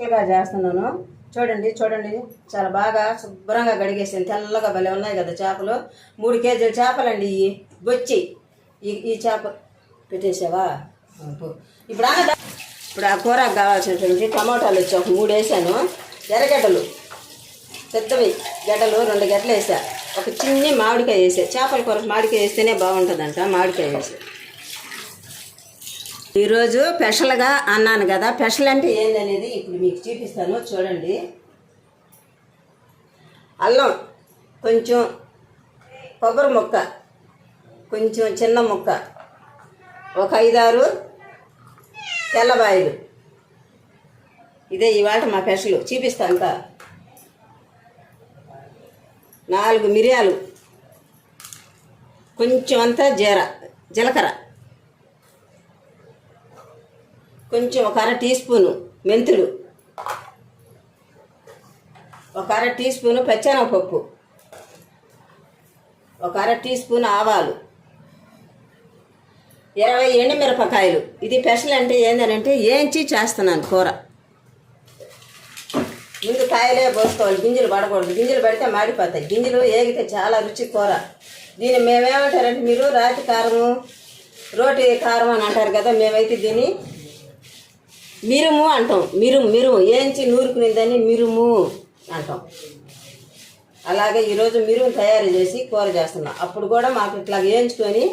ఇట్లాగా చేస్తున్నాను. చూడండి చూడండి, చాలా బాగా శుభ్రంగా కడిగేసాను. తెల్లగా భలే ఉన్నాయి కదా చేపలు. 3 కేజీల చేపలండి ఇవి. బొచ్చి ఈ చేప పెట్టేసావా? ఇప్పుడు ఆ కూరకు కావాల్సినటువంటి టమాటాలు వచ్చి ఒక 3 వేసాను. ఎర్రగడ్డలు పెద్దవి గడ్డలు 2 గడ్డలు వేసా. ఒక చిన్ని మామిడికాయ వేసా. చేపల కూరకు మామిడికాయ వేస్తేనే బాగుంటుందంట. మామిడికాయ వేసా. ఈరోజు స్పెషల్గా అన్నాను కదా, స్పెషల్ అంటే ఏందనేది ఇప్పుడు మీకు చూపిస్తాను. చూడండి, అల్లం కొంచెం, కొబ్బరి ముక్క కొంచెం చిన్న ముక్క, ఒక 5-6 తెల్లబాయలు. ఇదే ఇవాళ మా స్పెషల్. చూపిస్తాను. ఇంకా 4 మిరియాలు, కొంచెం అంతా జీలకర్ర, కొంచెం ఒక 1/2 టీ స్పూను మెంతులు, ఒక 1/2 టీ స్పూను పచ్చెనగపప్పు, ఒక 1/2 టీ స్పూన్ ఆవాలు, 20 ఎండుమిరపకాయలు. ఇది స్పెషల్ అంటే ఏంటంటే ఏంచి చేస్తున్నాను కూర. ముందు కాయలే పోసుకోవాలి, గింజలు పడకూడదు. గింజలు పడితే మాడిపోతాయి. గింజలు ఏగితే చాలా రుచి కూర. దీన్ని మేమేమంటారంటే, మీరు రాతి కారము, రోటి కారం అని అంటారు కదా, మేమైతే దీన్ని మిరుము అంటాం. మిరుము ఏంచి నూరుకునేదాన్ని మిరుము అంటాం. అలాగే ఈరోజు మిరుము తయారు చేసి కూర చేస్తున్నాం. అప్పుడు కూడా మాకు ఇట్లా వేయించుకొని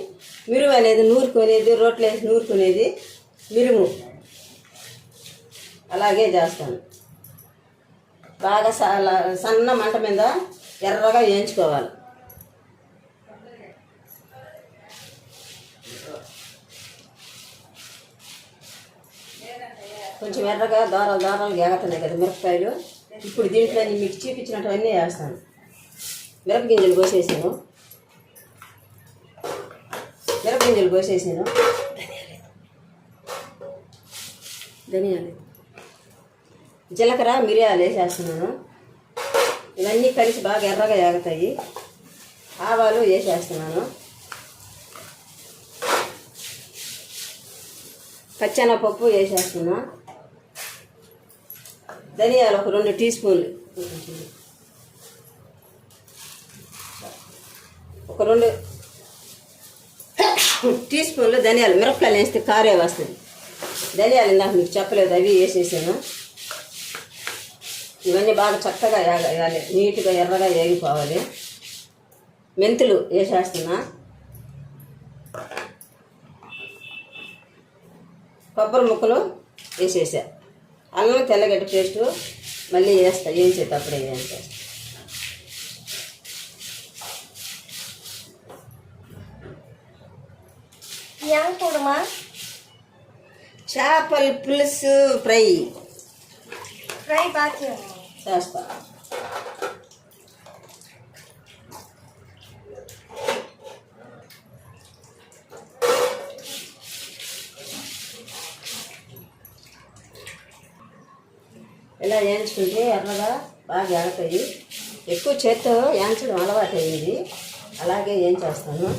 మిరుము అనేది నూరుకునేది, రోట్లో వేసి నూరుకునేది మిరుము. అలాగే చేస్తాను. బాగా సన్న మంట మీద ఎర్రగా వేయించుకోవాలి. కొంచెం ఎర్రగా దారాలు ఎగుతున్నాయి కదా మిరపకాయలు. ఇప్పుడు దీంట్లో మీకు చూపించినటువన్నీ వేస్తాను. మిరపగింజలు కోసేసాను. ధనియాలు, జీలకర్ర, మిరియాలు వేసేస్తున్నాను. ఇవన్నీ కలిసి బాగా ఎర్రగా ఎగుతాయి. ఆవాలు వేసేస్తున్నాను. పచ్చెనగపప్పు వేసేస్తున్నా. ధనియాలు ఒక 2 టీ స్పూన్లు, ఒక 2 టీ స్పూన్లు ధనియాలు. మిరపకాయలు వేస్తే కారే వస్తుంది. ధనియాలు ఇందాక మీకు చెప్పలేదు, అవి వేసేసాను. ఇవన్నీ బాగా చక్కగా వేగాలి, నీట్గా ఎర్రగా వేగిపోవాలి. మెంతులు వేసేస్తున్నా. కొబ్బరి ముక్కలు వేసేసా. అల్లం తెల్లగడ్డ పేస్టు మళ్ళీ వేస్తా. వేసేటప్పుడే వేస్తా. చేపల పులుసు ఫ్రై బాగా చేస్తా. ఇలా వేయించుకుంటే ఎర్రగా బాగా ఎగతాయి. ఎక్కువ చేత్తో వేయించడం అలవాటు అయ్యింది. అలాగే ఏం చేస్తాను,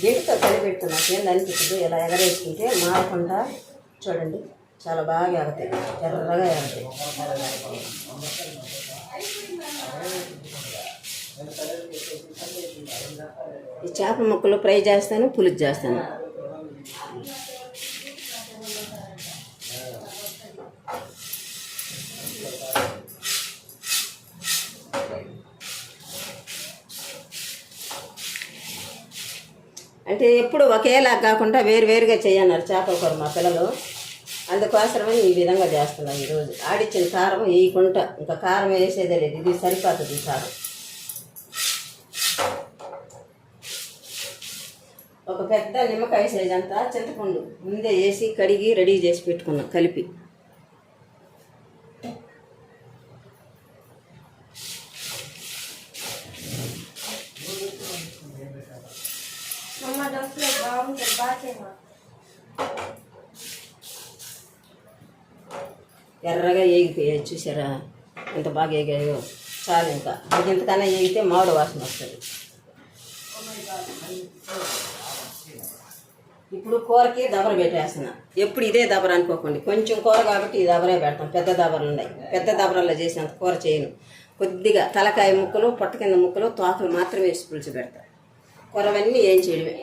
దీంతో కలిపెడుతున్నా. నాకేం అనిపిస్తుంది, ఇలా ఎగరేసుకుంటే మారకుండా. చూడండి, చాలా బాగా ఎగతాయి, ఎర్రగా ఎగతాయి. ఈ చేప ముక్కలు ఫ్రై చేస్తాను, పులుసు చేస్తాను. అంటే ఎప్పుడు ఒకేలా కాకుండా వేరువేరుగా చేయన్నారు చేపల కూర మా పిల్లలు. అందుకోసమని ఈ విధంగా చేస్తున్నాం. ఈరోజు ఆడిచ్చిన కారం వేయకుండా, ఇంకా కారం వేసేదే లేదు. ఇది సరిపోతుంది కారం. ఒక పెద్ద నిమ్మకాయ సైజ్ అంతా చింతపండు ముందే వేసి కడిగి రెడీ చేసి పెట్టుకున్నాం కలిపి. ఎర్రగా ఏగిపోయాయి, చూసారా ఎంత బాగా ఏగాయో. చాలు, ఇంకా అది ఇంతకన్నా ఏగితే మామిడి వాసన వస్తుంది. ఇప్పుడు కూరకి దబర పెట్టేస్తున్నా. ఎప్పుడు ఇదే దబర అనుకోకండి, కొంచెం కూర కాబట్టి ఈ దబరే పెడతాం. పెద్ద దబరలు ఉన్నాయి, పెద్ద దబరల్లో చేసినంత కూర చేయను. కొద్దిగా తలకాయ ముక్కలు, పొట్ట కింద ముక్కలు, తోకలు మాత్రమే వేసి పులుసు పెడతా. కూరవన్నీ ఏం చేయడమే.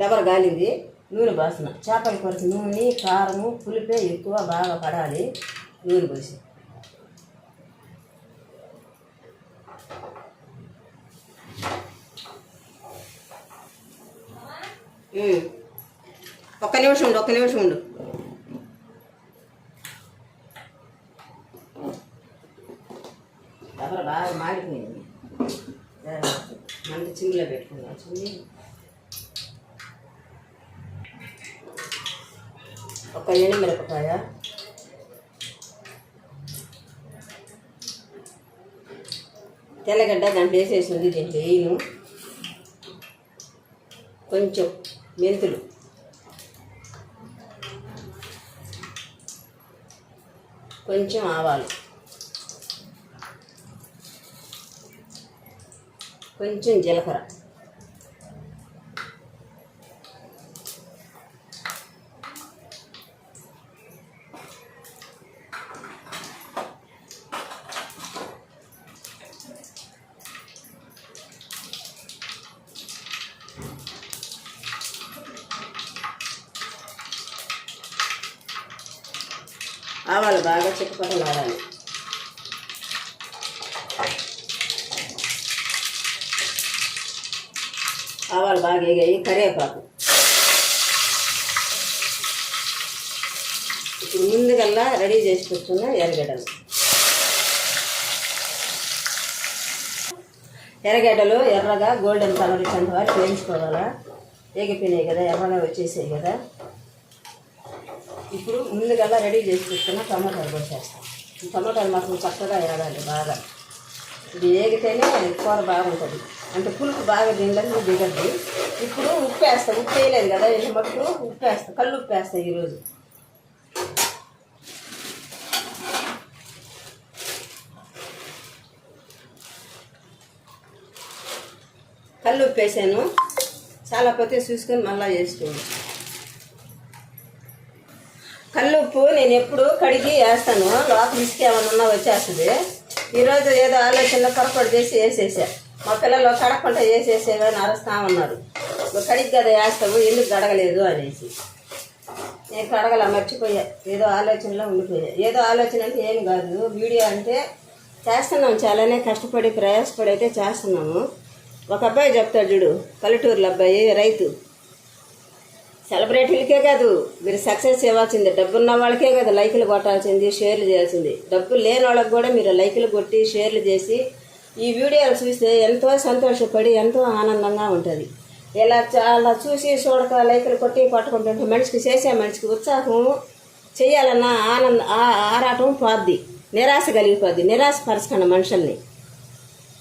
దబర గాలింది, నూనె పోసిన. చేపల కూరకి నూనె, కారము, పులిపే ఎక్కువ బాగా పడాలి. నూనె పోసి ఒక్క నిమిషం ఉండు. దబర బాగా మాడిపోయింది. మంట చిమ్మిలో పెట్టుకున్నా. చిమ్మి ఒక ఎండుమిరపకాయ, తెల్లగడ్డ దాంట్లో వేసేసింది. దీంట్లో వేయను. కొంచెం మెంతులు, కొంచెం ఆవాలు, కొంచెం జీలకర్ర, ఆవాలు బాగా చిక్కపట్టలాడాలి. ఆవాలు బాగా వేగాయి. కరివేపాకు. ఇప్పుడు ముందుకల్లా రెడీ చేసి పెట్టుకున్న ఎర్రగడ్డలు ఎర్రగా గోల్డెన్ కలర్ ఇచ్చేంత వరకు వేయించుకోవాలా. వేగిపోయినాయి కదా, ఎర్రగా వచ్చేసాయి కదా. ఇప్పుడు ముందుకల్లా రెడీ చేసి పెట్టుకున్న టమాటాలు పోసేస్తాం. టమాటాలు మాత్రం చక్కగా వేయాలి బాగా. ఇది వేగితేనే కూర బాగుంటుంది, అంటే పులుపు బాగా దీనిలో దిగద్ది. ఇప్పుడు ఉప్పు వేస్తాం. ఉప్పు వేయలేదు కదా, ఇది మట్టు ఉప్పు వేస్తాం. కళ్ళు ఉప్పు వేస్తాయి ఈరోజు. కళ్ళు ఉప్పు వేసాను. చాలా పోతే చూసుకొని మళ్ళీ చేసుకోండి. కల్లుప్పు నేను ఎప్పుడు కడిగి వేస్తాను, లోపల ఇసుక ఏమన్నా వచ్చేస్తుంది. ఈరోజు ఏదో ఆలోచనలో పొరపాటు చేసి వేసేసా. మా పిల్లలు కడగకుండా వేసేసేవని అరుస్తా ఉన్నారు. కడిగి కదా వేస్తావు, ఎందుకు గడగలేదు అనేసి. నేను కడగల, మర్చిపోయా. ఏదో ఆలోచనలో ఉండిపోయా. ఏదో ఆలోచన అంటే ఏం కాదు, వీడియో అంటే చేస్తున్నాము. చాలానే కష్టపడి ప్రయాసపడి అయితే చేస్తున్నాము. ఒక అబ్బాయి చెప్తాడు చూడు, పల్లెటూరులో అబ్బాయి, రైతు. సెలబ్రిటీలకే కాదు, మీరు సక్సెస్ ఇవ్వాల్సింది. డబ్బున్న వాళ్ళకే కాదు లైకులు కొట్టాల్సింది, షేర్లు చేయాల్సింది. డబ్బు లేని వాళ్ళకి కూడా మీరు లైకులు కొట్టి షేర్లు చేసి ఈ వీడియోలు చూస్తే ఎంతో సంతోషపడి ఎంతో ఆనందంగా ఉంటుంది. ఇలా చాలా చూసి చూడక లైకులు కొట్టి కొట్టుకుంటుంటే మనిషికి, చేసే మనిషికి ఉత్సాహం, చేయాలన్న ఆరాటం పోద్ది, నిరాశ కలిగిపోద్ది. నిరాశపరచకండి మనుషుల్ని.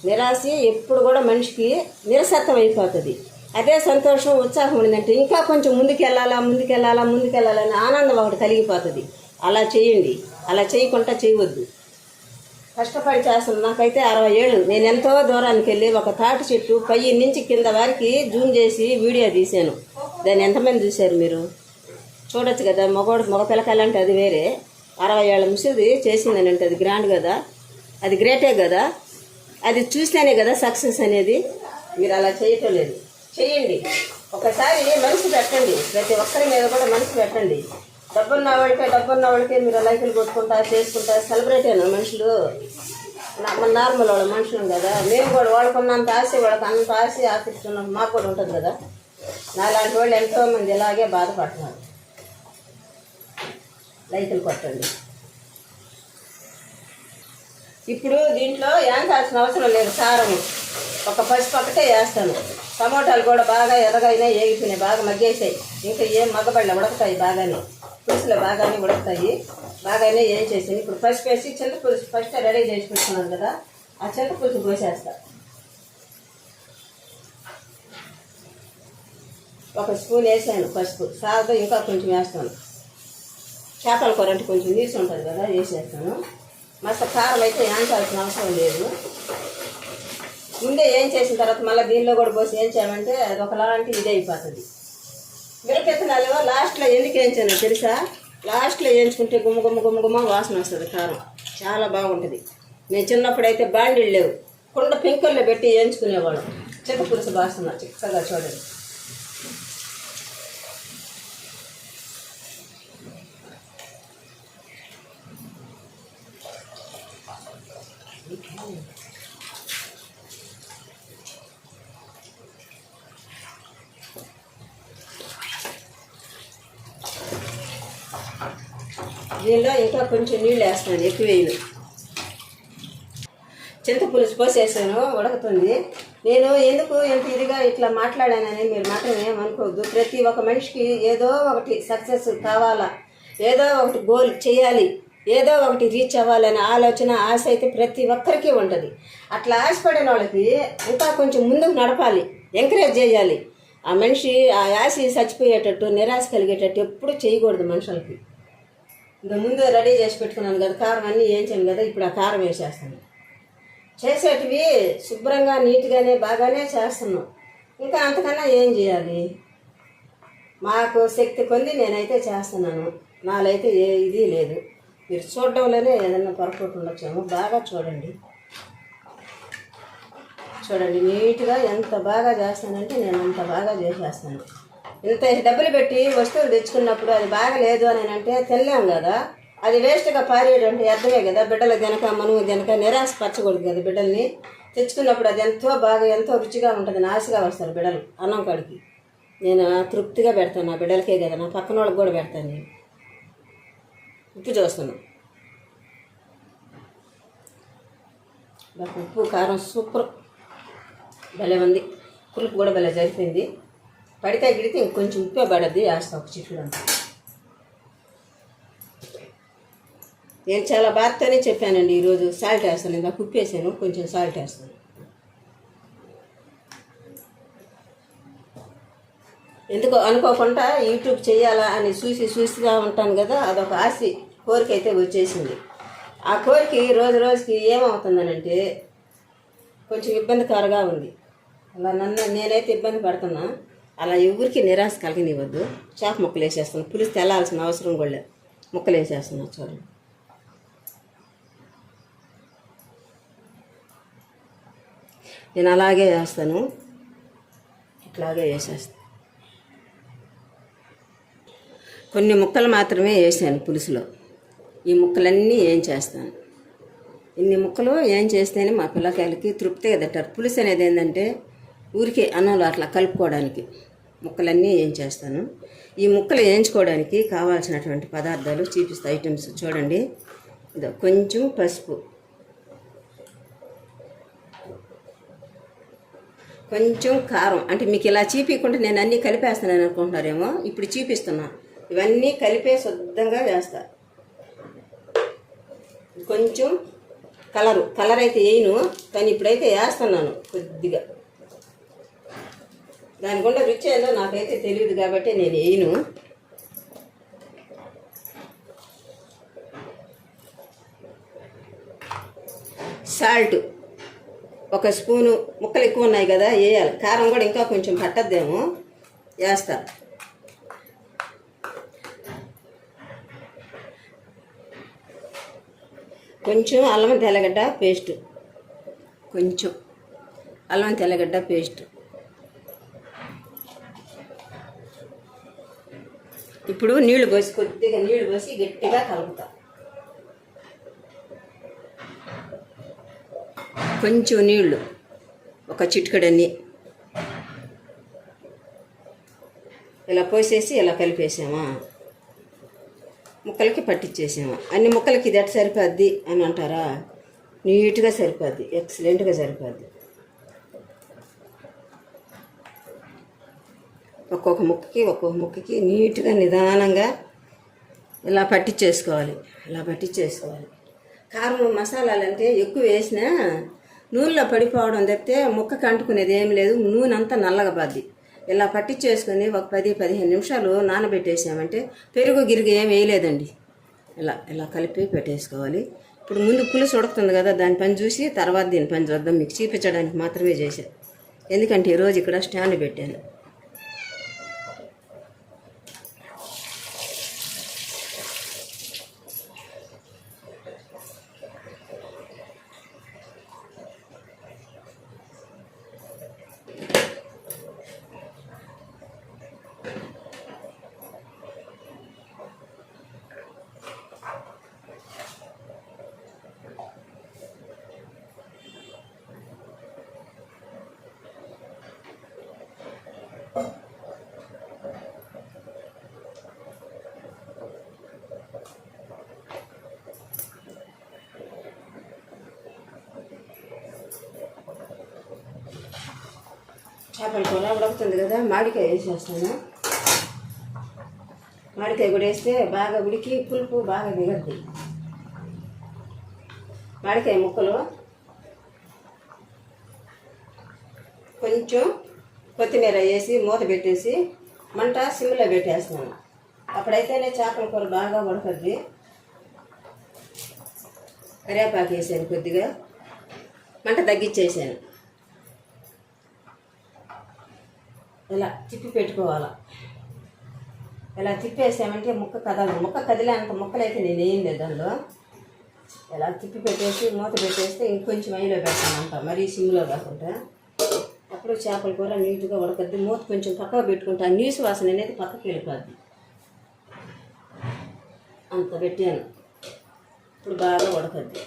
నిరాశ ఎప్పుడు కూడా మనిషికి నిరసత్వం అయిపోతుంది. అదే సంతోషం, ఉత్సాహం ఉండిందంటే ఇంకా కొంచెం ముందుకెళ్ళాలని ఆనందం ఒకటి కలిగిపోతుంది. అలా చేయండి. అలా చేయకుండా చేయవద్దు. కష్టపడి చేస్తాను. నాకైతే 60 ఏళ్ళు. నేను ఎంతో దూరానికి వెళ్ళి ఒక తాటి చెట్టు పై నుంచి కింద వారికి జూమ్ చేసి వీడియో తీశాను. దాన్ని ఎంతమంది చూశారు మీరు? చూడొచ్చు కదా. మగ పిల్లకాయలంటే అది వేరే. 60 ఏళ్ళ ముసిది చేసిందని అంటే అది గ్రాండ్ కదా, అది గ్రేటే కదా. అది చూస్తేనే కదా సక్సెస్ అనేది. మీరు అలా చేయటం లేదు. చేయండి. ఒకసారి మనసు పెట్టండి. ప్రతి ఒక్కరి మీద కూడా మనసు పెట్టండి. డబ్బున్న వాళ్ళకే మీరు లైకులు కొట్టుకుంటా చేసుకుంటా సెలబ్రేట్ అయినా మనుషులు. మన నార్మల్ వాళ్ళ మనుషులు కదా. మేము కూడా వాళ్ళకున్నంత ఆశ వాళ్ళకి అంత ఆశ ఆశిస్తున్నాం. మాకు కూడా ఉంటుంది కదా. నాలాంటి వాళ్ళు ఎంతోమంది ఇలాగే బాధపడుతున్నారు. లైకులు కొట్టండి. ఇప్పుడు దీంట్లో వేయాల్సిన అవసరం లేదు. కారం ఒక పసుపు ఒకటే వేస్తాను. టమోటాలు కూడా బాగా ఎర్రగైనా ఏగిపోయినాయి, బాగా మగ్గేసాయి. ఇంకా ఏం మగ్గబడిన ఉడకతాయి బాగానే, పులుసులో బాగానే ఉడకతాయి. బాగానే ఏం చేసాను. ఇప్పుడు పసుపు వేసి చింతపులుసు ఫస్ట్ రెడీ చేసి పెట్టుకున్నాను కదా, ఆ చింతపులుసు పోసేస్తా. ఒక స్పూన్ వేసాను పసుపు. సాగు ఇంకా కొంచెం వేస్తాను. చేపల కూర అంటే కొంచెం నీసు ఉంటుంది కదా, వేసేస్తాను. మస్తు కారం అయితే వేయించాల్సిన అవసరం లేదు. ముందే ఏం చేసిన తర్వాత మళ్ళీ దీనిలో కూడా పోసి ఏం చేయమంటే అది ఒకలాంటి ఇది అయిపోతుంది. మిరపెత్తనాలు లాస్ట్లో ఎందుకు వేయించాను తెలుసా? లాస్ట్లో వేయించుకుంటే గుమ్మ గుమ్మ గుమ్మ గుమ్మ వాసన వస్తుంది, కారం చాలా బాగుంటుంది. నేను చిన్నప్పుడైతే బాండిళ్ళు లేవు, కుండ పెంకుల్లో పెట్టి వేయించుకునేవాళ్ళం. చింతపులుసు బాస్తున్నా చిక్కగా చూడండి. దీనిలో ఇంకా కొంచెం నీళ్ళు వేస్తాను, ఎక్కువ వేయను. చింతపులుసు పోసేసాను, ఉడుకుతుంది. నేను ఎందుకు ఎంత ఇదిగా ఇట్లా మాట్లాడానని మీరు మాత్రం ఏమనుకోవద్దు. ప్రతి ఒక్క మనిషికి ఏదో ఒకటి సక్సెస్ కావాలా, ఏదో ఒకటి గోల్ చేయాలి, ఏదో ఒకటి రీచ్ అవ్వాలనే ఆలోచన, ఆశ అయితే ప్రతి ఒక్కరికి ఉంటుంది. అట్లా ఆశపడిన వాళ్ళకి ఇంకా కొంచెం ముందుకు నడపాలి, ఎంకరేజ్ చేయాలి. ఆ మనిషి ఆ ఆశ చచ్చిపోయేటట్టు, నిరాశ కలిగేటట్టు ఎప్పుడు చేయకూడదు మనుషులకి. ఇంకా ముందు రెడీ చేసి పెట్టుకున్నాను కదా, కారం అన్నీ వేయించాను కదా, ఇప్పుడు ఆ కారం వేసేస్తాను. చేసేటివి శుభ్రంగా నీట్గానే బాగానే చేస్తున్నాం. ఇంకా అంతకన్నా ఏం చేయాలి? మాకు శక్తి కొద్ది నేనైతే చేస్తున్నాను. నాలైతే ఏ ఇది లేదు. మీరు చూడడంలోనే ఏదన్నా పొరపాటు ఉండొచ్చేమో. బాగా చూడండి, చూడండి నీట్గా ఎంత బాగా చేస్తానంటే నేను అంత బాగా చేసేస్తాను. ఇంత డబ్బులు పెట్టి వస్తువులు తెచ్చుకున్నప్పుడు అది బాగలేదు అని అంటే తినలేం కదా, అది వేస్ట్గా పారేయడం అంటే అర్థమే కదా. బిడ్డలు తినక మనము తినక నిరాశపరచకూడదు కదా. బిడ్డల్ని తెచ్చుకున్నప్పుడు అది ఎంతో రుచిగా ఉంటుంది, ఆశగా వస్తారు బిడ్డలు అన్నం కాడికి. నేను తృప్తిగా పెడతాను నా బిడ్డలకే కదా, నా పక్కన వాళ్ళకి కూడా పెడతాను. నేను ఉప్పు చూస్తున్నాను, ఉప్పు కారం సూపర్ భలే ఉంది. పులుపు కూడా భలే జరిపోయింది. పడితే గిడితే ఇంకొంచెం ఉప్పే పడద్ది, వేస్తా ఒక చిక్కుడు అంతా. నేను చాలా బాధతోనే చెప్పానండి ఈరోజు సాల్ట్ వేస్తాను. ఇందాక ఉప్పు వేసాను, కొంచెం సాల్ట్ వేస్తాను. ఎందుకో అనుకోకుండా యూట్యూబ్ చేయాలా అని చూస్తూ ఉంటాను కదా, అదొక కోరిక అయితే వచ్చేసింది. ఆ కోరిక రోజు రోజుకి ఏమవుతుందనంటే కొంచెం ఇబ్బందికరంగా ఉంది. అలా నేనైతే ఇబ్బంది పడుతున్నా. అలా ఎవరికి నిరాశ కలిగనివ్వద్దు. చేప ముక్కలు వేసేస్తాను, పులుసు తెల్లాల్సిన అవసరం కూడా లేదు. ముక్కలు వేసేస్తున్నా చూడండి. నేను అలాగే వేస్తాను, ఇట్లాగే వేసేస్తాను. కొన్ని ముక్కలు మాత్రమే వేసాను పులుసులో. ఈ ముక్కలన్నీ ఏం చేస్తాను. ఇన్ని ముక్కలు ఏం చేస్తేనే మా పిల్లకాయలకి తృప్తిగా తింటారు. పులుసు అనేది ఏంటంటే ఊరికే అన్నంలో అట్లా కలుపుకోవడానికి ముక్కలన్నీ ఏం చేస్తాను. ఈ ముక్కలు వేయించుకోవడానికి కావాల్సినటువంటి పదార్థాలు చూపిస్తా, ఐటమ్స్ చూడండి. ఇదో కొంచెం పసుపు, కొంచెం కారం. అంటే మీకు ఇలా చీపీకుంటే నేను అన్నీ కలిపేస్తున్నాను అనుకుంటున్నారేమో, ఇప్పుడు చూపిస్తున్నా. ఇవన్నీ కలిపే శుద్ధంగా వేస్తా. కొంచెం కలర్ అయితే వేయను, కానీ ఇప్పుడైతే వేస్తున్నాను కొద్దిగా. దాని గుండా రుచి ఏదో నాకైతే తెలియదు కాబట్టి నేను వేయను. సాల్ట్ ఒక స్పూను, ముక్కలు ఎక్కువ ఉన్నాయి కదా వేయాలి. కారం కూడా ఇంకా కొంచెం పట్టద్దేమో, వేస్తా. కొంచెం అల్లం తెల్లగడ్డ పేస్ట్, కొంచెం అల్లం తెల్లగడ్డ పేస్ట్. ఇప్పుడు నీళ్లు పోసి, కొద్దిగా నీళ్లు పోసి గట్టిగా కలుపుతా. కొంచెం నీళ్లు, ఒక చిటికెడన్ని ఇలా పోసేసి ఇలా కలిపేసామా, ముక్కలకి పట్టించేసామా. అన్ని ముక్కలకి ఇది ఎట్లా సరిపోద్ది అని అంటారా? నీట్గా సరిపోద్ది, ఎక్సలెంట్గా సరిపోద్ది. ఒక్కొక్క ముక్కకి నీట్గా నిదానంగా ఇలా పట్టించేసుకోవాలి, ఇలా పట్టించేసుకోవాలి. కారం మసాలాలు అంటే ఎక్కువ వేసినా నూనెలో పడిపోవడం తప్పితే ముక్కకి అంటుకునేది ఏం లేదు. నూనె అంతా నల్లగా పద్ది. ఇలా పట్టించేసుకొని ఒక 10-15 నిమిషాలు నానబెట్టేసామంటే పెరుగు గిరుగు ఏం వేయలేదండి. ఇలా కలిపి పెట్టేసుకోవాలి. ఇప్పుడు ముందు పులుసు ఉడుకుతుంది కదా, దాని పని చూసి తర్వాత దీని పని చూద్దాం. మీకు చూపించడానికి మాత్రమే చేశాను, ఎందుకంటే ఈరోజు ఇక్కడ స్టాండ్ పెట్టాను. చేపల కూర ఉడుకుతుంది కదా, మామిడికాయ వేసేస్తాను. మామిడికాయ కూడా వేస్తే బాగా ఉడికి పులుపు బాగా దిగద్ది. మామిడికాయ ముక్కలు కొంచెం కొత్తిమీర వేసి మూత పెట్టేసి మంట సిమ్లో పెట్టేస్తాను. అప్పుడైతేనే చేపల కూర బాగా ఉడకద్ది. కరివేపాకు వేసాను, కొద్దిగా మంట తగ్గించేసాను. ఇలా తిప్పి పెట్టుకోవాలి. ఇలా తిప్పేసామంటే ముక్క కదలదు. ముక్క కదిలేంత ముక్కలు అయితే నేను వేయండి దానిలో. ఇలా తిప్పి పెట్టేసి మూత పెట్టేస్తే ఇంకొంచెం అయిలో పెడతానంట, మరీ సిమ్లో కాకుండా. అప్పుడు చేపల కూర నీట్గా ఉడకద్ది. మూత కొంచెం పక్కకు పెట్టుకుంటా, నీసు వాసన అనేది పక్కకి వెళ్ళిపోద్ది. అంత పెట్టాను, ఇప్పుడు బాగా ఉడకద్ది.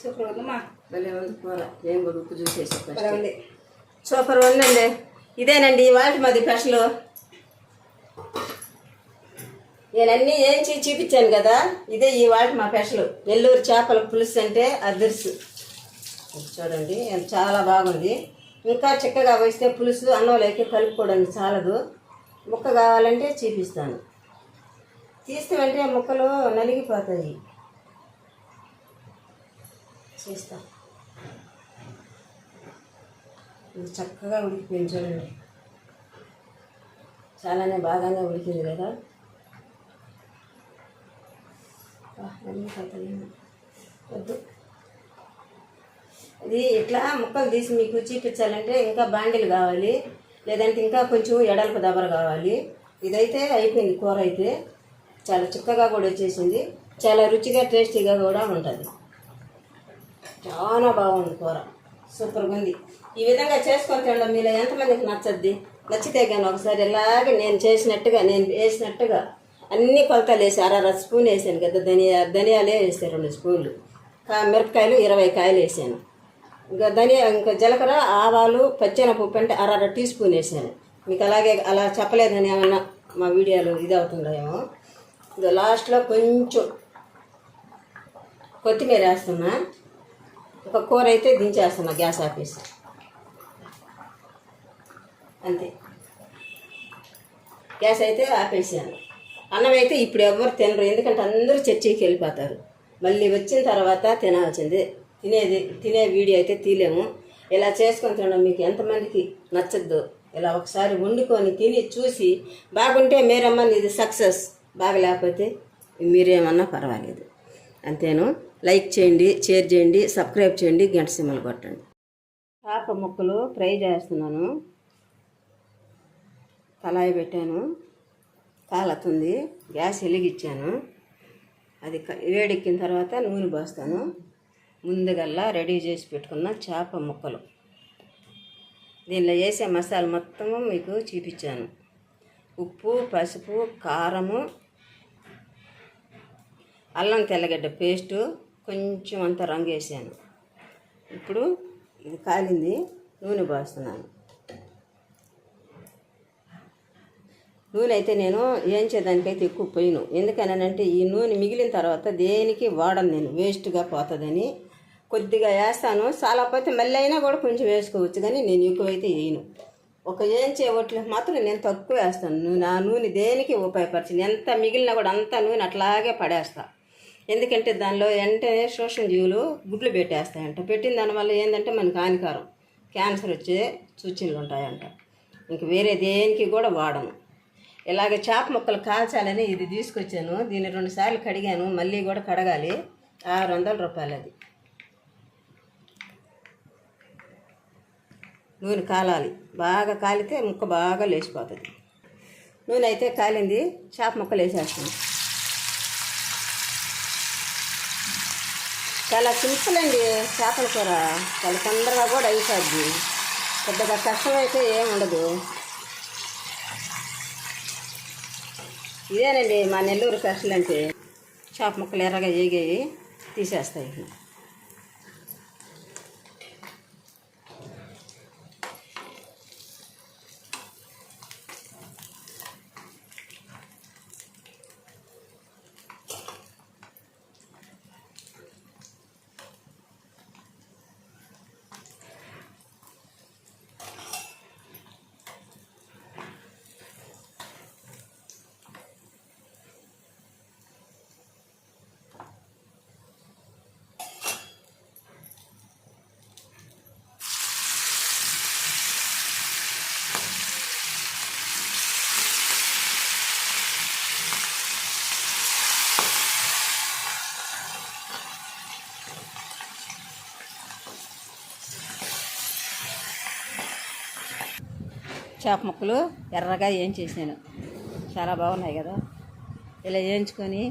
సూపర్ ఉందమ్మా, భలే ఉంది కూర. నేను కూడా ఉప్పు చూసేసి సూపర్ ఉందండి. ఇదేనండి వాటి మాది స్పెషల్. నేను అన్నీ ఏంచి చూపించాను కదా, ఇదే ఈ వాటి మా స్పెషల్. నెల్లూరు చేపల పులుసు అంటే అదర్సు. చూడండి చాలా బాగుంది. ఇంకా చిక్కగా వస్తే పులుసు అన్నంలోకి కలుపుకోవడానికి చాలదు. ముక్క కావాలంటే చూపిస్తాను. తీస్తామంటే ముక్కలు నలిగిపోతాయి. చేస్తా. ఇది చక్కగా ఉడికిపోయింది చూడండి, చాలానే బాగానే ఉడికింది కదా. వద్దు, ఇది ఇట్లా ముక్కలు తీసి మీకు చూపించాలంటే ఇంకా బాండిలు కావాలి, లేదంటే ఇంకా కొంచెం ఎడల్పు దబర కావాలి. ఇదైతే అయిపోయింది. కూర అయితే చాలా చిక్కగా కూడా వచ్చేసింది, చాలా రుచిగా టేస్టీగా కూడా ఉంటుంది. చాలా బాగుంది కూర, సూపర్గా ఉంది. ఈ విధంగా చేసుకొని తినడం మీలో ఎంతమందికి నచ్చద్ది? నచ్చితే కానీ ఒకసారి ఇలాగే నేను చేసినట్టుగా, నేను వేసినట్టుగా అన్ని కొలతలు వేసి 1/2 స్పూన్ వేసాను కదా. ధనియాలే వేసాను 2 స్పూన్లు, మిరపకాయలు 20 కాయలు వేసాను. ఇంకా ఇంకా జీలకర్ర, ఆవాలు, పచ్చెనపప్పు అంటే 1/2 టీ స్పూన్ వేసాను. మీకు అలాగే అలా చెప్పలేదని ఏమన్నా మా వీడియోలు ఇది అవుతుందేమో. ఇంకా లాస్ట్లో కొంచెం కొత్తిమీర వేస్తున్నా. ఒక కూర అయితే దించేస్తున్నా, గ్యాస్ ఆపేసి. అంతే, గ్యాస్ అయితే ఆపేసాను. అన్నం అయితే ఇప్పుడు ఎవరు తినరు, ఎందుకంటే అందరూ చర్చికి వెళ్ళిపోతారు. మళ్ళీ వచ్చిన తర్వాత తినాల్సిందే. తినే వీడియో అయితే తీలేము. ఇలా చేసుకొని తినడం మీకు ఎంతమందికి నచ్చద్దు. ఇలా ఒకసారి వండుకొని తిని చూసి బాగుంటే మీరమ్మా ఇది సక్సెస్, బాగలేకపోతే మీరేమన్నా పర్వాలేదు. అంతేను. లైక్ చేయండి, షేర్ చేయండి, సబ్స్క్రైబ్ చేయండి, గంట సింబల్ కొట్టండి. చేప ముక్కలు ఫ్రై చేస్తున్నాను. కళాయి పెట్టాను, కాలుతుంది. గ్యాస్ వెలిగించాను. అది వేడెక్కిన తర్వాత నూనె పోస్తాను. ముందుగల్లా రెడీ చేసి పెట్టుకున్న చేప ముక్కలు, దీనిలో వేసే మసాలా మొత్తము మీకు చూపించాను. ఉప్పు, పసుపు, కారము, అల్లం తెల్లగడ్డ పేస్టు, కొంచెం అంత రంగు వేసాను. ఇప్పుడు ఇది కాలింది, నూనె పోస్తున్నాను. నూనె అయితే నేను వేయించేదానికైతే ఎక్కువ పోయిను. ఎందుకనంటే ఈ నూనె మిగిలిన తర్వాత దేనికి వాడను నేను, వేస్ట్గా పోతుందని కొద్దిగా వేస్తాను. చాలా పోతే మళ్ళీ అయినా కూడా కొంచెం వేసుకోవచ్చు, కానీ నేను ఎక్కువైతే వేయను. ఒక వేయించే ఒట్లకు మాత్రం నేను తక్కువ వేస్తాను. ఆ నూనె దేనికి ఉపయోగపరిచింది. ఎంత మిగిలినా కూడా అంత నూనె అట్లాగే పడేస్తా. ఎందుకంటే దానిలో వెంటనే సూక్ష్మజీవులు గుడ్లు పెట్టేస్తాయంట. పెట్టిన దానివల్ల ఏంటంటే మనకు హానికరం, క్యాన్సర్ వచ్చే సూచనలు ఉంటాయంట. ఇంక వేరే దేనికి కూడా వాడము. ఇలాగ చేప ముక్కలు కాల్చాలని ఇది తీసుకొచ్చాను. దీన్ని 2 సార్లు కడిగాను, మళ్ళీ కూడా కడగాలి. 600 రూపాయలు అది. నూనె కాలాలి, బాగా కాలితే ముక్క బాగా లేచిపోతుంది. నూనె అయితే కాలింది, చేప ముక్కలు వేసేస్తాను. చాలా సింపుల్ అండి చేపల కూర, చాలా తొందరగా కూడా అయిపోద్ది, పెద్దగా కష్టమైతే ఏం ఉండదు. ఇదేనండి మా నెల్లూరు స్పెషల్ అంటే. చేప ముక్కలు ఎర్రగా ఏగాయి తీసేస్తాయి. చేప ముక్కలు ఎర్రగా వేయించేసాను, చాలా బాగున్నాయి కదా. ఇలా వేయించుకొని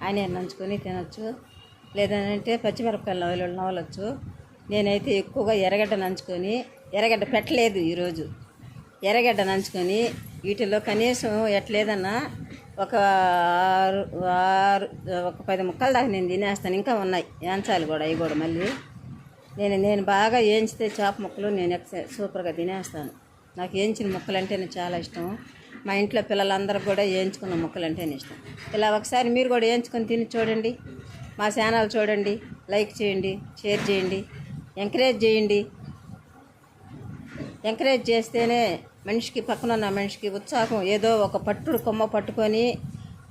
ఆనియన్ నంచుకొని తినొచ్చు, లేదంటే పచ్చిమిరపకాయలు నవలొచ్చు. నేనైతే ఎక్కువగా ఎర్రగడ్డ నంచుకొని, ఎర్రగడ్డ పెట్టలేదు ఈరోజు, ఎర్రగడ్డ నంచుకొని వీటిల్లో కనీసం ఎట్లేదన్నా ఒక 10 ముక్కల దాకా నేను తినేస్తాను. ఇంకా ఉన్నాయి ఏంచాలి కూడా, అవి కూడా మళ్ళీ నేను బాగా వేయించితే చేప ముక్కలు నేను సూపర్గా తినేస్తాను. నాకు వేయించిన ముక్కలు అంటేనే చాలా ఇష్టం. మా ఇంట్లో పిల్లలందరూ కూడా వేయించుకున్న ముక్కలు అంటేనే ఇష్టం. ఇలా ఒకసారి మీరు కూడా వేయించుకొని తిని చూడండి. మా ఛానల్ చూడండి, లైక్ చేయండి, షేర్ చేయండి, ఎంకరేజ్ చేయండి. ఎంకరేజ్ చేస్తేనే మనిషికి, పక్కనున్న మనిషికి ఉత్సాహం, ఏదో ఒక పట్టుడు కొమ్మ పట్టుకొని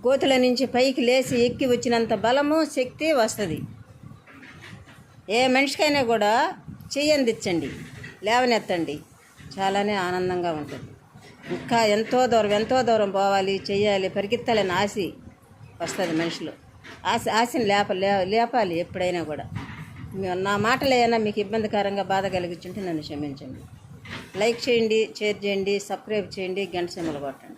గోతుల నుంచి పైకి లేచి ఎక్కి వచ్చినంత బలము, శక్తి వస్తుంది. ఏ మనిషికైనా కూడా చెయ్యందించండి, లేవనెత్తండి, చాలానే ఆనందంగా ఉంటుంది. ఇంకా ఎంతో దూరం పోవాలి, చెయ్యాలి, పరిగెత్తాలని ఆశ వస్తుంది మనుషులు. ఆశని లేపాలి ఎప్పుడైనా కూడా. నా మాటలు ఏమైనా మీకు ఇబ్బందికరంగా బాధ కలిగించుంటే నన్ను క్షమించండి. లైక్ చేయండి, షేర్ చేయండి, సబ్స్క్రైబ్ చేయండి, గంట సింబల్ కొట్టండి.